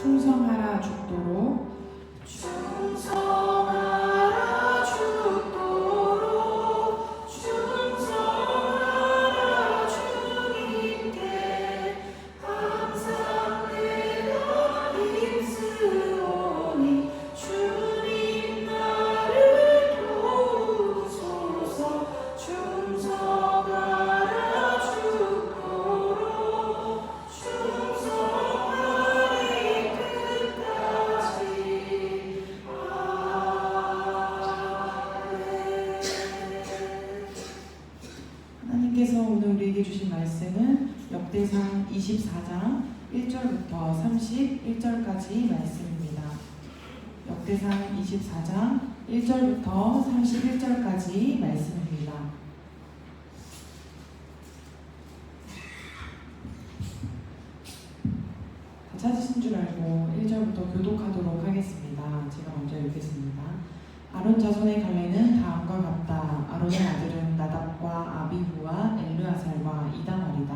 충성하라 죽도록 충성하라 죽도록 충성하라 주님께 항상 내가 힘쓰오니 주님 나를 도우소서 충성하라 죽도록 충성하리 끝까지 하나님께서 오늘 우리에게 주신 말씀은 역대상 24장 1절부터 31절까지 말씀입니다. 역대상 24장 1절부터 31절까지 말씀입니다. 다 찾으신 줄 알고 1절부터 교독하도록 하겠습니다. 제가 먼저 읽겠습니다. 아론 자손의 갈래는 다음과 같다. 아론의 아들은 나답과 아비후와 엘르아살과 이다말이다.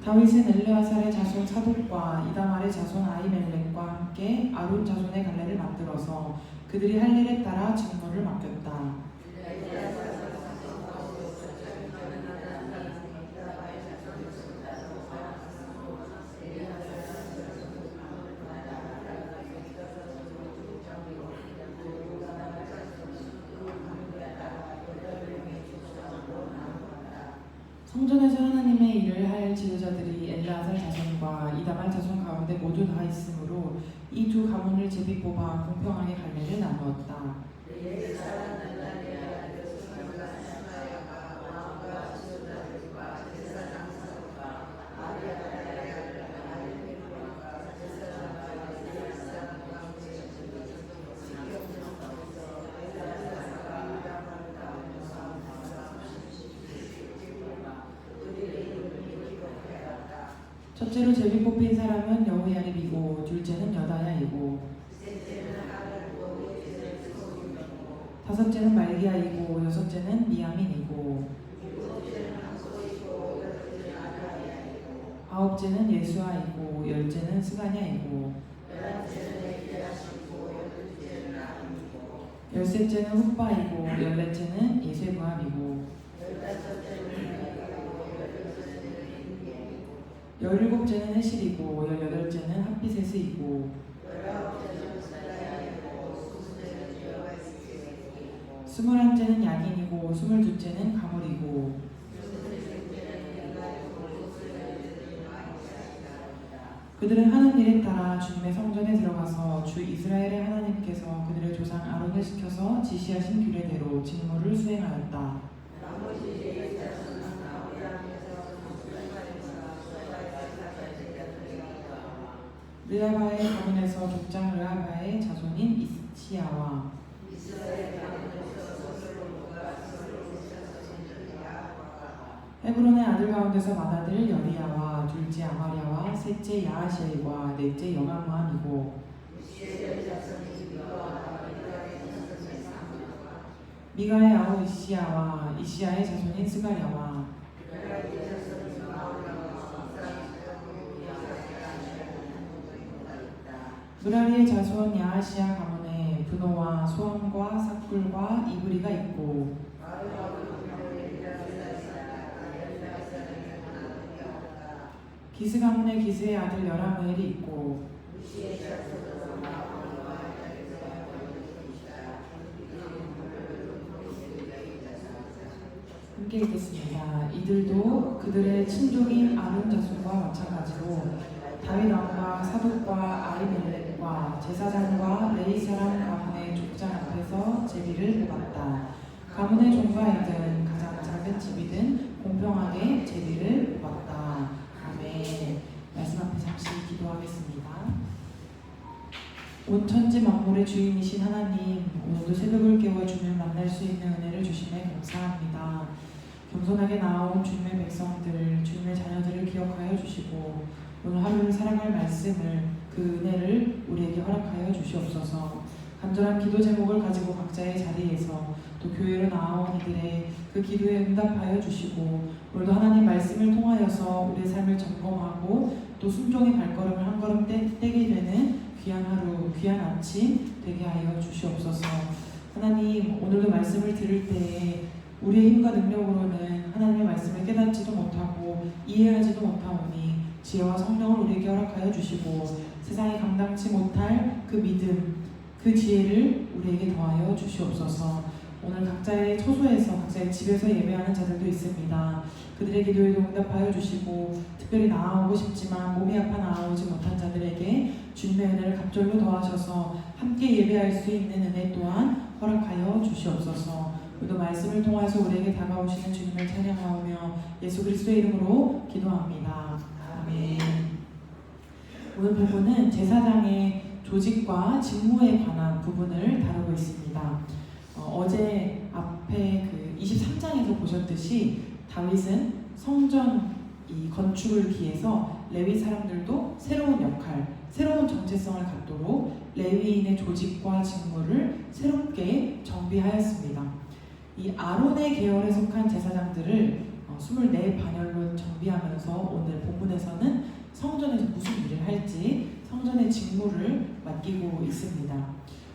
다윗은 엘르아살의 자손 사독과 이다말의 자손 아히멜렉과 함께 아론 자손의 갈래를 만들어서 그들이 할 일에 따라 직무를 맡겼다. 성전에서 하나님의 일을 할 지도자들이 엘르아살 자손과 이다말 자손 가운데 모두 다 있으므로 이 두 가문을 제비 뽑아 공평하게 갈래를 나누었다. 첫째로 제비 뽑힌 사람은 여호야립이고 둘째는 여다야이고 다섯째는 말기야이고 여섯째는 미야민이고 아홉째는 예수아이고 열째는 스가냐이고 열셋째는 훗바이고 열넷째는 예세부암이고 열일곱째는 헤실이고 열여덟째는 핫비세스이고 스물한째는 야긴이고 스물두째는 가물이고 그들은 하는 일에 따라 주님의 성전에 들어가서 주 이스라엘의 하나님께서 그들의 조상 아론을 시켜서 지시하신 규례대로 직무를 수행하였다. 르아바의 가문에서 족장 르아바의 자손인 이시야와 헤브론의 아들 가운데서 맏아들 여리야와 둘째 아마랴와 셋째 야하시엘과 넷째 여가무함이고 미가의 아우 이시야와 이시야의 자손인 스가랴와 무라리의 자손 야하시야 가문에 분호와 소함과 삭굴과 이브리가 있고 기스 가문에 기스의 아들 여라무엘이 있고 함께 읽겠습니다. 이들도 그들의 친족인 아론 자손과 마찬가지로 다윗 왕과 사독과 아히멜렉과 제사장과 레위 사람 가문의 족장 앞에서 제비를 뽑았다. 가문의 종과이든 가장 작은 집이든 공평하게 제비를 뽑았다. 아멘. 말씀 앞에 잠시 기도하겠습니다. 온 천지 만물의 주인이신 하나님, 오늘도 새벽을 깨워 주님을 만날 수 있는 은혜를 주심에 감사합니다. 겸손하게 나아온 주님의 백성들, 주님의 자녀들을 기억하여 주시고 오늘 하루를 살아갈 말씀을 그 은혜를 우리에게 허락하여 주시옵소서. 간절한 기도 제목을 가지고 각자의 자리에서 또 교회로 나아온 이들의 그 기도에 응답하여 주시고 오늘도 하나님 말씀을 통하여서 우리의 삶을 점검하고 또 순종의 발걸음을 한 걸음 떼게 되는 귀한 하루, 귀한 아침 되게 하여 주시옵소서. 하나님, 오늘도 말씀을 들을 때에 우리의 힘과 능력으로는 하나님의 말씀을 깨닫지도 못하고 이해하지도 못하오니 지혜와 성령을 우리에게 허락하여 주시고 세상에 감당치 못할 그 믿음, 그 지혜를 우리에게 더하여 주시옵소서. 오늘 각자의 처소에서 각자의 집에서 예배하는 자들도 있습니다. 그들의 기도에도 응답하여 주시고 특별히 나아오고 싶지만 몸이 아파 나아오지 못한 자들에게 주님의 은혜를 갑절로 더하셔서 함께 예배할 수 있는 은혜 또한 허락하여 주시옵소서. 오늘도 말씀을 통해서 우리에게 다가오시는 주님을 찬양하오며 예수 그리스도의 이름으로 기도합니다. 아멘. 오늘 부분은 제사장의 조직과 직무에 관한 부분을 다루고 있습니다. 어제 앞에 그 23장에서 보셨듯이 다윗은 성전 이 건축을 기해서 레위 사람들도 새로운 역할, 새로운 정체성을 갖도록 레위인의 조직과 직무를 새롭게 정비하였습니다. 이 아론의 계열에 속한 제사장들을 24반열로 정비하면서 오늘 본문에서는 성전에서 무슨 일을 할지 성전의 직무를 맡기고 있습니다.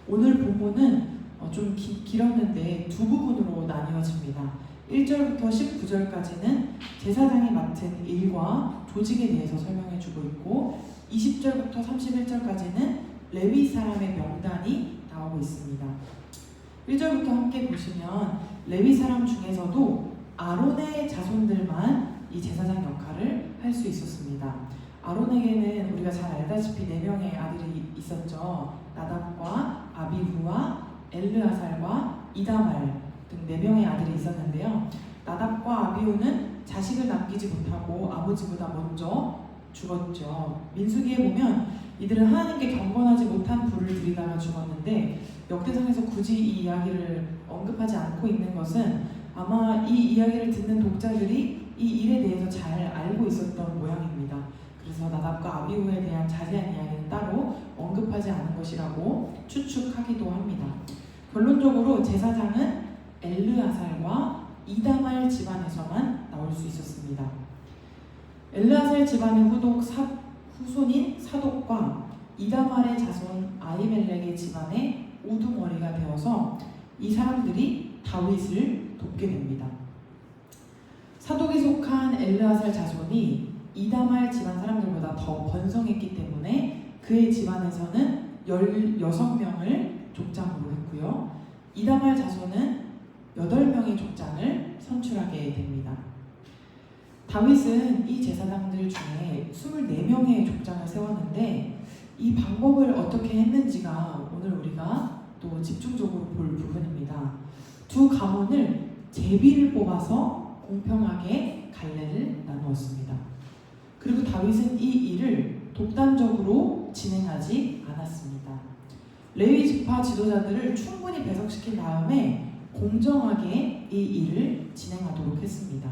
오늘 본문은 좀 길었는데 두 부분으로 나뉘어집니다. 1절부터 19절까지는 제사장이 맡은 일과 조직에 대해서 설명해주고 있고 20절부터 31절까지는 레위 사람의 명단이 나오고 있습니다. 1절부터 함께 보시면 레위 사람 중에서도 아론의 자손들만 이 제사장 역할을 할 수 있었습니다. 아론에게는 우리가 잘 알다시피 4명의 아들이 있었죠. 나답과 아비후와 엘르아살과 이다말 등 4명의 아들이 있었는데요. 나답과 아비후는 자식을 남기지 못하고 아버지보다 먼저 죽었죠. 민수기에 보면 이들은 하나님께 경건하지 못한 불을 들이다가 죽었는데 역대상에서 굳이 이 이야기를 언급하지 않고 있는 것은 아마 이 이야기를 듣는 독자들이 이 일에 대해서 잘 알고 있었던 모양입니다. 그래서 나답과 아비후에 대한 자세한 이야기는 따로 언급하지 않은 것이라고 추측하기도 합니다. 결론적으로 제사장은 엘르아살과 이다말 집안에서만 나올 수 있었습니다. 엘르아살 집안의 후손인 사독과 이다말의 자손 아히멜렉의 집안의 우두머리가 되어서 이 사람들이 다윗을 돕게 됩니다. 사독이 속한 엘르아살 자손이 이다말 집안 사람들보다 더 번성했기 때문에 그의 집안에서는 16명을 족장으로 했고요. 이다말 자손은 8명의 족장을 선출하게 됩니다. 다윗은 이 제사장들 중에 24명의 족장을 세웠는데 이 방법을 어떻게 했는지가 오늘 우리가 또 집중적으로 볼 부분입니다. 두 가문을 제비를 뽑아서 공평하게 갈래를 나누었습니다. 그리고 다윗은 이 일을 독단적으로 진행하지 않았습니다. 레위 지파 지도자들을 충분히 배석시킨 다음에 공정하게 이 일을 진행하도록 했습니다.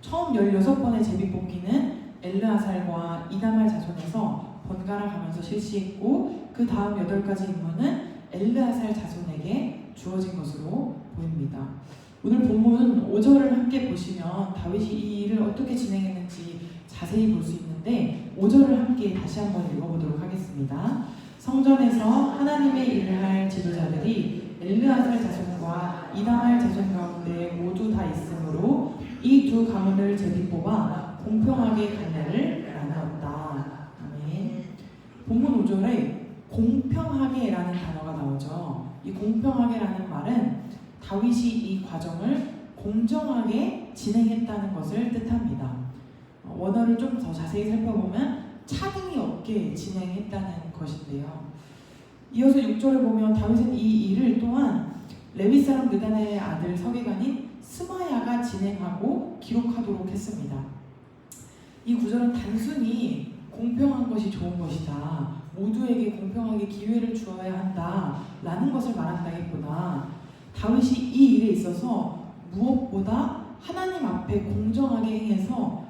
처음 16번의 제비 뽑기는 엘르아살과 이다말 자손에서 번갈아 가면서 실시했고 그 다음 8가지 임무는 엘르아살 자손에게 주어진 것으로 보입니다. 오늘 본문 5절을 함께 보시면 다윗이 이 일을 어떻게 진행했는지 자세히 볼 수 있는데 5절을 함께 다시 한번 읽어보도록 하겠습니다. 성전에서 하나님의 일을 할 지도자들이 엘르아살 자손과 이다말 자손 가운데 모두 다 있으므로 이 두 가문을 제비 뽑아 공평하게 갈래를 나누었다. 아멘. 본문 5절에 공평하게라는 단어가 나오죠. 이 공평하게라는 말은 다윗이 이 과정을 공정하게 진행했다는 것을 뜻합니다. 원어를 좀 더 자세히 살펴보면 차등이 없게 진행했다는 것인데요. 이어서 6절에 보면 다윗은 이 일을 또한 레위 사람 느단의 아들 서기관인 스마야가 진행하고 기록하도록 했습니다. 이 구절은 단순히 공평한 것이 좋은 것이다, 모두에게 공평하게 기회를 주어야 한다 라는 것을 말한다기보다 다윗이 이 일에 있어서 무엇보다 하나님 앞에 공정하게 행해서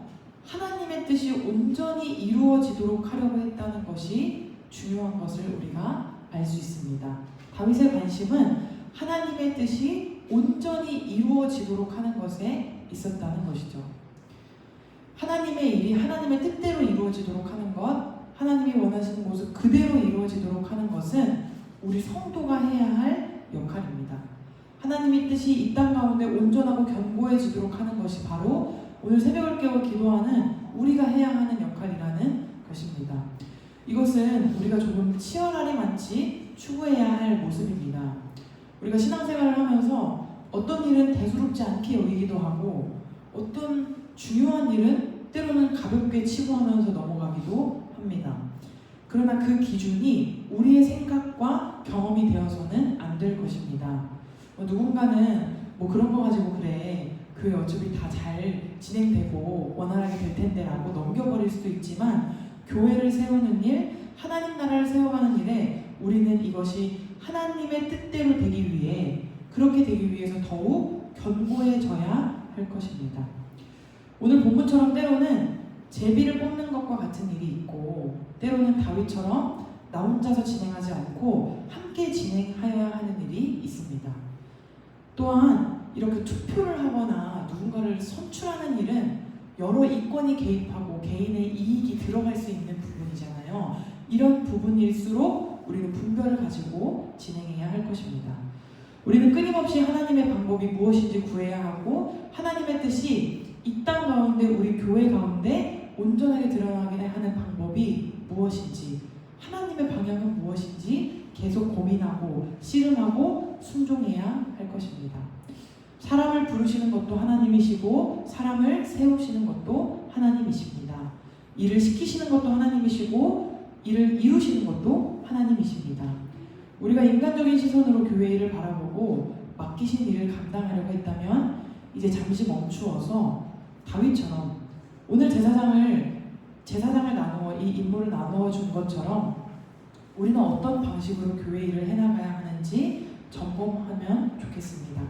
하나님의 뜻이 온전히 이루어지도록 하려고 했다는 것이 중요한 것을 우리가 알 수 있습니다. 다윗의 관심은 하나님의 뜻이 온전히 이루어지도록 하는 것에 있었다는 것이죠. 하나님의 일이 하나님의 뜻대로 이루어지도록 하는 것, 하나님이 원하시는 모습 그대로 이루어지도록 하는 것은 우리 성도가 해야 할 역할입니다. 하나님의 뜻이 이 땅 가운데 온전하고 견고해지도록 하는 것이 바로 오늘 새벽을 깨워 기도하는 우리가 해야 하는 역할이라는 것입니다. 이것은 우리가 조금 치열하리만치 추구해야 할 모습입니다. 우리가 신앙생활을 하면서 어떤 일은 대수롭지 않게 여기기도 하고 어떤 중요한 일은 때로는 가볍게 치부하면서 넘어가기도 합니다. 그러나 그 기준이 우리의 생각과 경험이 되어서는 안 될 것입니다. 누군가는 뭐 그런 거 가지고 그래 교회 어차피 다 잘 진행되고 원활하게 될 텐데 라고 넘겨버릴 수도 있지만 교회를 세우는 일, 하나님 나라를 세워가는 일에 우리는 이것이 하나님의 뜻대로 되기 위해 그렇게 되기 위해서 더욱 견고해져야 할 것입니다. 오늘 본문처럼 때로는 제비를 뽑는 것과 같은 일이 있고 때로는 다윗처럼 나 혼자서 진행하지 않고 함께 진행하여야 하는 일이 있습니다. 또한 이렇게 투표를 하거나 누군가를 선출하는 일은 여러 이권이 개입하고 개인의 이익이 들어갈 수 있는 부분이잖아요. 이런 부분일수록 우리는 분별을 가지고 진행해야 할 것입니다. 우리는 끊임없이 하나님의 방법이 무엇인지 구해야 하고 하나님의 뜻이 이 땅 가운데 우리 교회 가운데 온전하게 드러나게 하는 방법이 무엇인지 하나님의 방향은 무엇인지 계속 고민하고 씨름하고 순종해야 할 것입니다. 사람을 부르시는 것도 하나님이시고 사람을 세우시는 것도 하나님이십니다. 일을 시키시는 것도 하나님이시고 일을 이루시는 것도 하나님이십니다. 우리가 인간적인 시선으로 교회 일을 바라보고 맡기신 일을 감당하려고 했다면 이제 잠시 멈추어서 다윗처럼 오늘 제사장을 나누어 이 임무를 나누어 준 것처럼 우리는 어떤 방식으로 교회 일을 해나가야 하는지 점검하면 좋겠습니다.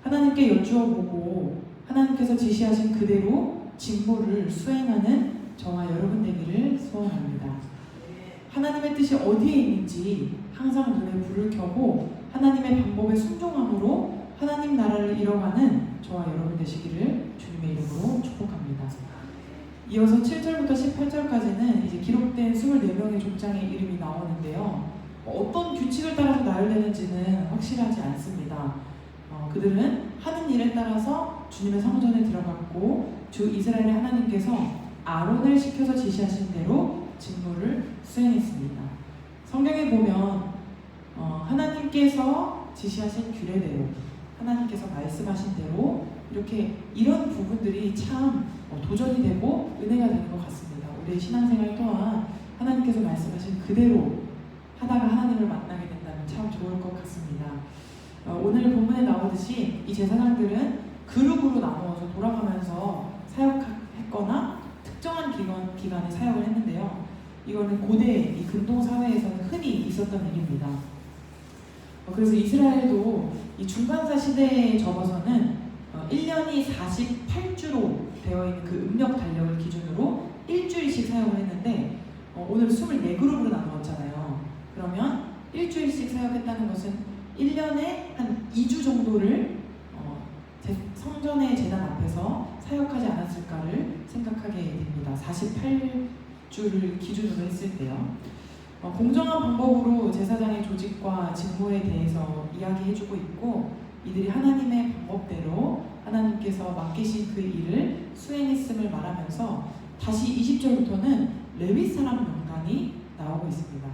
하나님께 여쭈어보고 하나님께서 지시하신 그대로 직무를 수행하는 저와 여러분 되기를 소원합니다. 하나님의 뜻이 어디에 있는지 항상 눈에 불을 켜고 하나님의 방법에 순종함으로 하나님 나라를 이뤄가는 저와 여러분 되시기를 주님의 이름으로 축복합니다. 이어서 7절부터 18절까지는 이제 기록된 24명의 족장의 이름이 나오는데요. 어떤 규칙을 따라서 나열되는지는 확실하지 않습니다. 그들은 하는 일에 따라서 주님의 성전에 들어갔고 주 이스라엘의 하나님께서 아론을 시켜서 지시하신 대로 직무를 수행했습니다. 성경에 보면 하나님께서 지시하신 규례대로 하나님께서 말씀하신 대로 이렇게 이런 부분들이 참 도전이 되고 은혜가 되는 것 같습니다. 우리의 신앙생활 또한 하나님께서 말씀하신 그대로 하다가 하나님을 만나게 된다면 참 좋을 것 같습니다. 오늘 본문에 나오듯이 이 제사장들은 그룹으로 나누어서 돌아가면서 사역했거나 특정한 기간에 사역을 했는데요. 이거는 고대 이 근동 사회에서는 흔히 있었던 일입니다. 그래서 이스라엘도 이 중간사 시대에 접어서는 1년이 48주로 되어 있는 그 음력 달력을 기준으로 일주일씩 사역을 했는데 오늘 24그룹으로 나누었잖아요. 그러면 일주일씩 사역했다는 것은 1년에 한 2주 정도를 성전의 제단 앞에서 사역하지 않았을까를 생각하게 됩니다. 48주를 기준으로 했을 때요. 공정한 방법으로 제사장의 조직과 직무에 대해서 이야기해주고 있고 이들이 하나님의 방법대로 하나님께서 맡기신 그 일을 수행했음을 말하면서 다시 20절부터는 레위 사람 명단이 나오고 있습니다.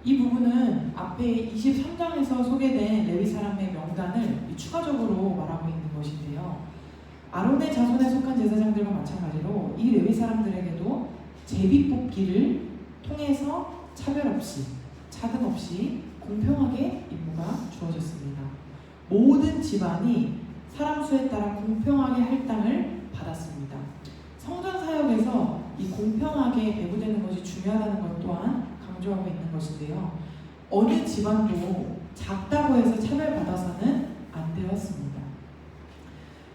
이 부분은 앞에 23장에서 소개된 레위 사람의 명단을 추가적으로 말하고 있는 것인데요. 아론의 자손에 속한 제사장들과 마찬가지로 이 레위 사람들에게도 제비 뽑기를 통해서 차별 없이 차등 없이 공평하게 임무가 주어졌습니다. 모든 집안이 사람 수에 따라 공평하게 할당을 받았습니다. 성전 사역에서 이 공평하게 배부되는 것이 중요하다는 것 또한 강조하고 있는 것인데요. 어느 집안도 작다고 해서 차별받아서는 안 되었습니다.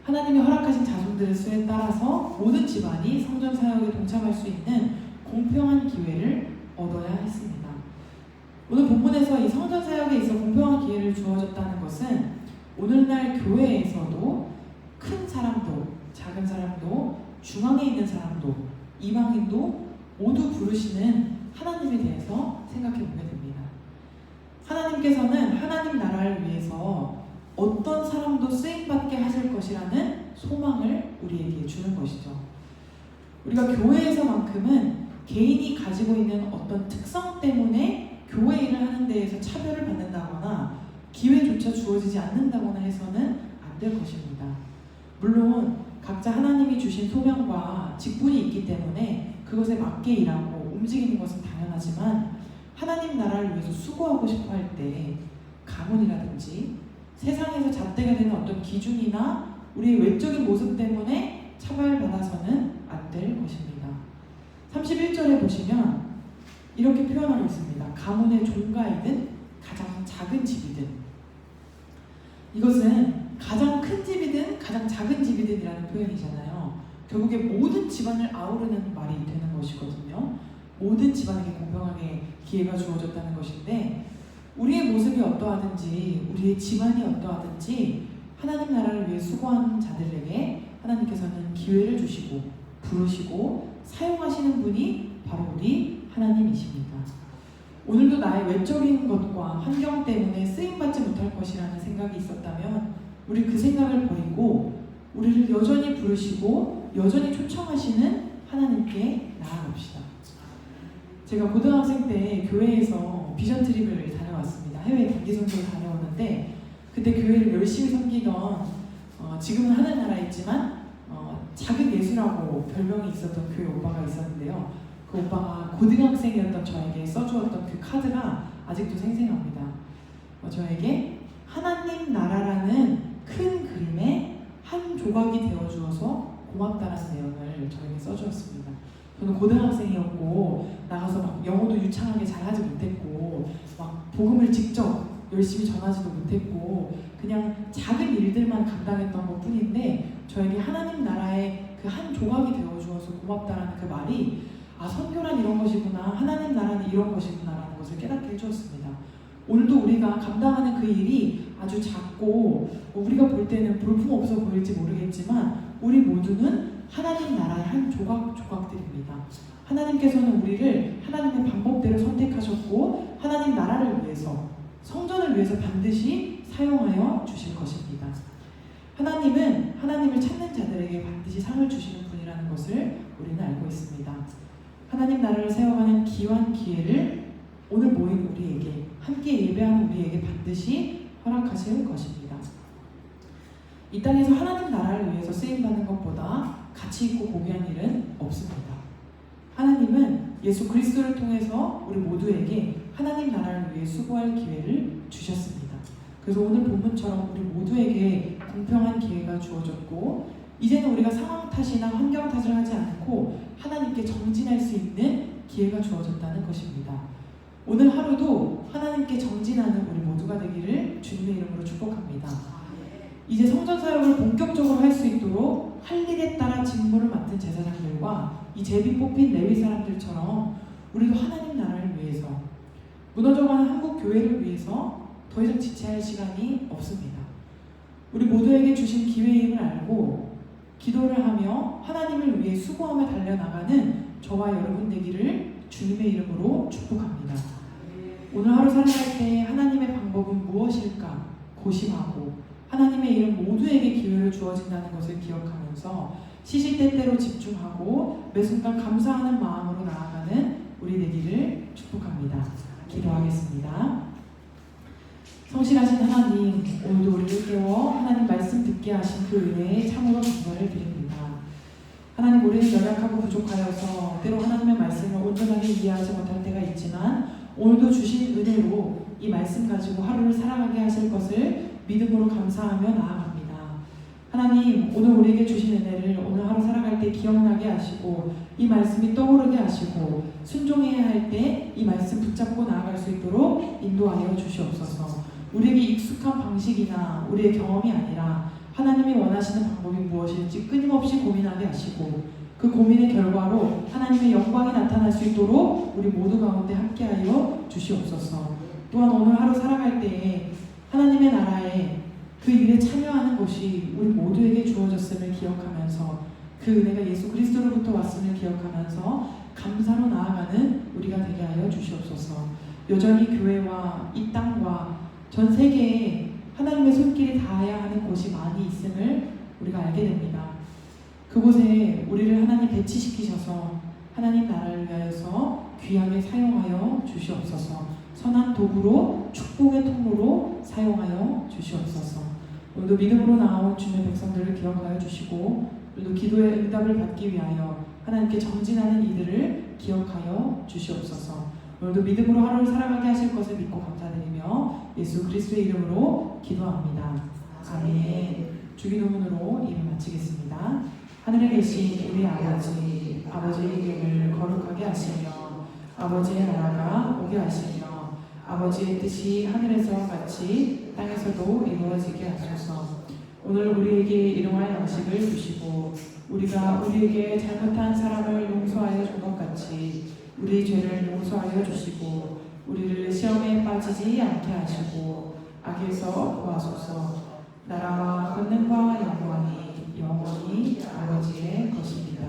하나님이 허락하신 자손들의 수에 따라서 모든 집안이 성전 사역에 동참할 수 있는 공평한 기회를 얻어야 했습니다. 오늘 본문에서 이 성전 사역에 있어 공평한 기회를 주어졌다는 것은 오늘날 교회에서도 큰 사람도 작은 사람도 중앙에 있는 사람도 이방인도 모두 부르시는 하나님에 대해서 생각해 보게 됩니다. 하나님께서는 하나님 나라를 위해서 어떤 사람도 쓰임받게 하실 것이라는 소망을 우리에게 주는 것이죠. 우리가 교회에서만큼은 개인이 가지고 있는 어떤 특성 때문에 교회 일을 하는 데에서 차별을 받는다거나 기회조차 주어지지 않는다거나 해서는 안 될 것입니다. 물론 각자 하나님이 주신 소명과 직분이 있기 때문에 그것에 맞게 일하고 움직이는 것은 당연하지만 하나님 나라를 위해서 수고하고 싶어 할 때 가문이라든지 세상에서 잣대가 되는 어떤 기준이나 우리의 외적인 모습 때문에 차별받아서는 안 될 것입니다. 31절에 보시면 이렇게 표현하고 있습니다. 가문의 종가이든 가장 작은 집이든, 이것은 가장 큰 집이든 가장 작은 집이든이라는 표현이잖아요. 결국에 모든 집안을 아우르는 말이 되는 것이거든요. 모든 집안에게 공평하게 기회가 주어졌다는 것인데, 우리의 모습이 어떠하든지 우리의 집안이 어떠하든지 하나님 나라를 위해 수고하는 자들에게 하나님께서는 기회를 주시고 부르시고 사용하시는 분이 바로 우리 하나님이십니다. 오늘도 나의 외적인 것과 환경 때문에 쓰임받지 못할 것이라는 생각이 있었다면 우리 그 생각을 버리고 우리를 여전히 부르시고 여전히 초청하시는 하나님께 나아갑시다. 제가 고등학생 때 교회에서 비전 트립을 다녀왔습니다. 해외 단기 선교를 다녀오는데 그때 교회를 열심히 섬기던 지금은 하늘나라에 있지만 작은 예수라고 별명이 있었던 교회 오빠가 있었는데요. 그 오빠가 고등학생이었던 저에게 써주었던 그 카드가 아직도 생생합니다. 저에게 하나님 나라라는 큰 그림에 한 조각이 되어주어서 고맙다라는 내용을 저에게 써주었습니다. 저는 고등학생이었고 나가서 막 영어도 유창하게 잘하지 못했고 막 복음을 직접 열심히 전하지도 못했고 그냥 작은 일들만 감당했던 것 뿐인데 저에게 하나님 나라의 그 한 조각이 되어주어서 고맙다라는 그 말이 선교란 이런 것이구나, 하나님 나라는 이런 것이구나라는 것을 깨닫게 해주었습니다. 오늘도 우리가 감당하는 그 일이 아주 작고 우리가 볼 때는 볼품없어 보일지 모르겠지만 우리 모두는 하나님 나라의 한 조각들입니다. 하나님께서는 우리를 하나님의 방법대로 선택하셨고 하나님 나라를 위해서, 성전을 위해서 반드시 사용하여 주실 것입니다. 하나님은 하나님을 찾는 자들에게 반드시 상을 주시는 분이라는 것을 우리는 알고 있습니다. 하나님 나라를 세워가는 귀한 기회를 오늘 모인 우리에게, 함께 예배하는 우리에게 반드시 허락하실 것입니다. 이 땅에서 하나님 나라를 위해서 쓰임받는 것보다 가치 있고 고귀한 일은 없습니다. 하나님은 예수 그리스도를 통해서 우리 모두에게 하나님 나라를 위해 수고할 기회를 주셨습니다. 그래서 오늘 본문처럼 우리 모두에게 공평한 기회가 주어졌고 이제는 우리가 상황 탓이나 환경 탓을 하지 않고 하나님께 정진할 수 있는 기회가 주어졌다는 것입니다. 오늘 하루도 하나님께 정진하는 우리 모두가 되기를 주님의 이름으로 축복합니다. 이제 성전 사역을 본격적으로 할 수 있도록 할 일에 따라 직무를 맡은 제사장들과 이 제비 뽑힌 레위 사람들처럼 우리도 하나님 나라를 위해서, 무너져가는 한국 교회를 위해서 더 이상 지체할 시간이 없습니다. 우리 모두에게 주신 기회임을 알고 기도를 하며 하나님을 위해 수고하며 달려나가는 저와 여러분 되기를 주님의 이름으로 축복합니다. 오늘 하루 살아갈 때 하나님의 방법은 무엇일까 고심하고 하나님의 이름 모두에게 기회를 주어진다는 것을 기억하면서 시시때때로 집중하고 매 순간 감사하는 마음으로 나아가는 우리 되기를 축복합니다. 기도하겠습니다. 성실하신 하나님, 오늘도 우리를 깨워 하나님 말씀 듣게 하신 그 은혜에 참으로 감사를 드립니다. 하나님, 우리는 연약하고 부족하여서 때로 하나님의 말씀을 온전하게 이해하지 못할 때가 있지만 오늘도 주신 은혜로 이 말씀 가지고 하루를 살아가게 하실 것을 믿음으로 감사하며 나아갑니다. 하나님, 오늘 우리에게 주신 은혜를 오늘 하루 살아갈 때 기억나게 하시고 이 말씀이 떠오르게 하시고 순종해야 할 때 이 말씀 붙잡고 나아갈 수 있도록 인도하여 주시옵소서. 우리에게 익숙한 방식이나 우리의 경험이 아니라 하나님이 원하시는 방법이 무엇일지 끊임없이 고민하게 하시고 그 고민의 결과로 하나님의 영광이 나타날 수 있도록 우리 모두 가운데 함께하여 주시옵소서. 또한 오늘 하루 살아갈 때에 하나님의 나라에 그 일에 참여하는 것이 우리 모두에게 주어졌음을 기억하면서 그 은혜가 예수 그리스도로부터 왔음을 기억하면서 감사로 나아가는 우리가 되게 하여 주시옵소서. 여전히 교회와 이 땅과 전 세계에 하나님의 손길이 닿아야 하는 곳이 많이 있음을 우리가 알게 됩니다. 그곳에 우리를 하나님 배치시키셔서 하나님 나라를 위하여서 귀하게 사용하여 주시옵소서. 선한 도구로 축복의 통로로 사용하여 주시옵소서. 오늘도 믿음으로 나온 주님의 백성들을 기억하여 주시고 오늘도 기도의 응답을 받기 위하여 하나님께 정진하는 이들을 기억하여 주시옵소서. 오늘도 믿음으로 하루를 살아가게 하실 것을 믿고 감사드리며 예수 그리스도의 이름으로 기도합니다. 아멘. 주기도문으로 이를 마치겠습니다. 하늘에 계신 우리 아버지, 아버지의 이름을 거룩하게 하시며 아버지의 나라가 오게 하시며 아버지의 뜻이 하늘에서 같이 땅에서도 이루어지게 하소서. 오늘 우리에게 일용할 양식을 주시고 우리가 우리에게 잘못한 사람을 용서하여 준 것 같이 우리 죄를 용서하여 주시고 우리를 시험에 빠지지 않게 하시고 악에서 구하소서. 나라와 권능과 영광이 영원히 아버지의 것입니다.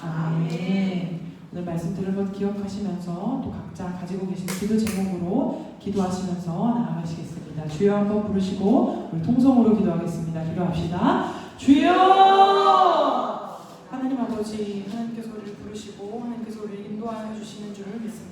아멘. 오늘 말씀 들은 것 기억하시면서 또 각자 가지고 계신 기도 제목으로 기도하시면서 나아가시겠습니다. 주여 한번 부르시고 우리 통성으로 기도하겠습니다. 기도합시다. 주여! 하나님 아버지, 하나님께서 우리를 부르시고 하나님께서 우리를 인도하여 주시는 줄을 믿습니다.